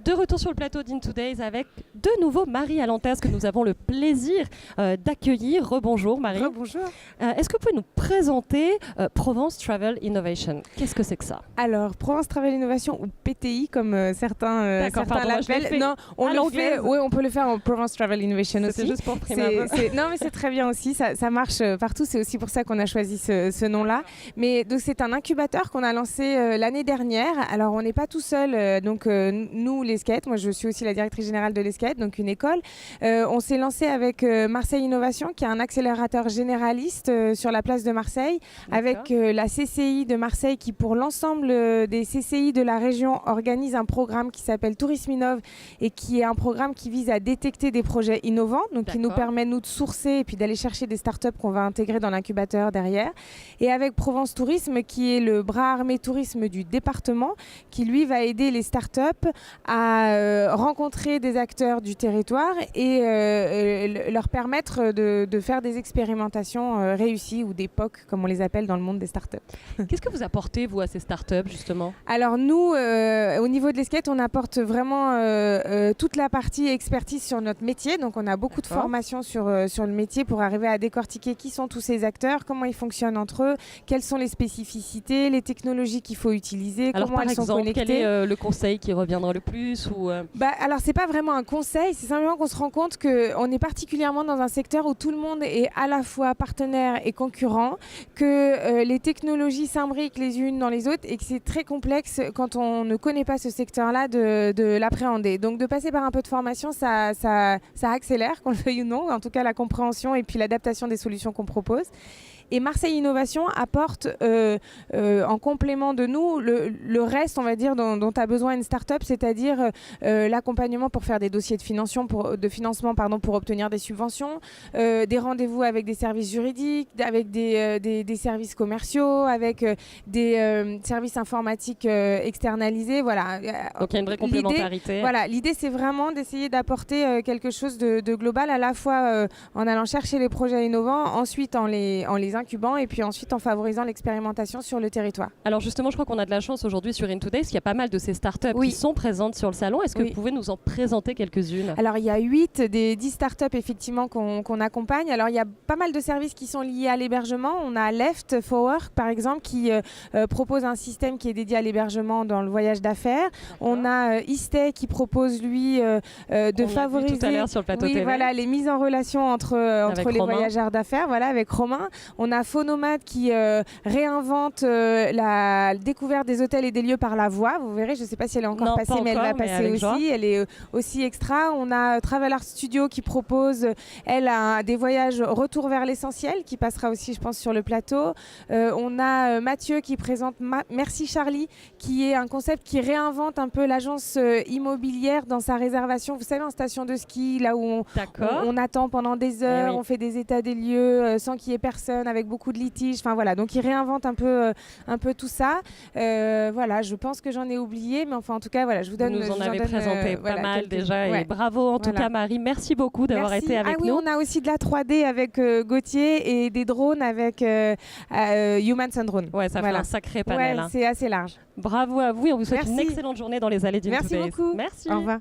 De retour sur le plateau d'In2Days avec de nouveau Marie Alantas que nous avons le plaisir d'accueillir. Rebonjour Marie. Rebonjour. Est-ce que vous pouvez nous présenter Provence Travel Innovation? Qu'est-ce que c'est que ça? Alors, Provence Travel Innovation ou PTI comme certains l'appellent. Non, on peut le faire en Provence Travel Innovation aussi. C'est juste pour Non, mais c'est très bien aussi. Ça marche partout. C'est aussi pour ça qu'on a choisi ce nom-là. Mais donc c'est un incubateur qu'on a lancé l'année dernière. Alors, on n'est pas tout seul. Nous, l'ESCATE, moi je suis aussi la directrice générale de l'ESCATE, donc une école. On s'est lancé avec Marseille Innovation, qui est un accélérateur généraliste sur la place de Marseille, avec la CCI de Marseille, qui pour l'ensemble des CCI de la région organise un programme qui s'appelle Tourisme Innov et qui est un programme qui vise à détecter des projets innovants, donc qui nous permet nous de sourcer et puis d'aller chercher des startups qu'on va intégrer dans l'incubateur derrière. Et avec Provence Tourisme, qui est le bras armé tourisme du département, qui lui va aider les startups à rencontrer des acteurs du territoire et leur permettre de faire des expérimentations réussies ou des POC, comme on les appelle dans le monde des startups. Qu'est-ce que vous apportez, vous, à ces startups, justement? Alors nous, au niveau de l'ESCATE, on apporte vraiment toute la partie expertise sur notre métier. Donc on a beaucoup de formations sur le métier pour arriver à décortiquer qui sont tous ces acteurs, comment ils fonctionnent entre eux, quelles sont les spécificités, les technologies qu'il faut utiliser, comment elles sont connectées. Quel est le conseil qui reviendra le plus Alors c'est pas vraiment un conseil, c'est simplement qu'on se rend compte qu'on est particulièrement dans un secteur où tout le monde est à la fois partenaire et concurrent, que les technologies s'imbriquent les unes dans les autres et que c'est très complexe quand on ne connaît pas ce secteur-là de l'appréhender. Donc de passer par un peu de formation, ça accélère, qu'on le veuille ou non, en tout cas la compréhension et puis l'adaptation des solutions qu'on propose. Et Marseille Innovation apporte en complément de nous le reste, on va dire, dont a besoin une start-up, c'est-à-dire l'accompagnement pour faire des dossiers de financement pour obtenir des subventions, des rendez-vous avec des services juridiques, avec des services commerciaux, avec des services informatiques externalisés. Voilà. Donc il y a une vraie complémentarité. L'idée, c'est vraiment d'essayer d'apporter quelque chose de global, à la fois en allant chercher les projets innovants, ensuite en les incubant et puis ensuite en favorisant l'expérimentation sur le territoire. Alors justement, je crois qu'on a de la chance aujourd'hui sur In2Days, parce qu'il y a pas mal de ces startups qui sont présentes sur le salon. Est-ce que vous pouvez nous en présenter quelques-unes? Alors il y a 8 des 10 startups effectivement qu'on accompagne. Alors il y a pas mal de services qui sont liés à l'hébergement. On a Left for Work par exemple qui propose un système qui est dédié à l'hébergement dans le voyage d'affaires. On a Istay qui propose lui de favoriser tout à l'heure sur le plateau TV. Les mises en relation entre les voyageurs d'affaires, avec Romain. On a Phonomad qui réinvente la découverte des hôtels et des lieux par la voix. Vous verrez, je ne sais pas si elle est encore passée, mais elle va passer aussi. Joie. Elle est aussi extra. On a Travel Art Studio qui propose, elle, des voyages retour vers l'essentiel, qui passera aussi, je pense, sur le plateau. On a Mathieu qui présente Merci Charlie, qui est un concept qui réinvente un peu l'agence immobilière dans sa réservation. Vous savez, en station de ski, là où on attend pendant des heures, on fait des états des lieux sans qu'il y ait personne, avec beaucoup de litiges. Enfin voilà, donc il réinvente un peu tout ça. Je pense que j'en ai oublié, mais enfin en tout cas je vous donne. Vous nous en avez présenté pas mal déjà et bravo en tout cas Marie. Merci beaucoup d'avoir été avec nous. On a aussi de la 3D avec Gauthier et des drones avec Humans and Drones. Ouais, ça fait un sacré panel. C'est assez large. Bravo à vous et on vous souhaite une excellente journée dans les allées d'In2Days. Merci beaucoup. Merci. Au revoir.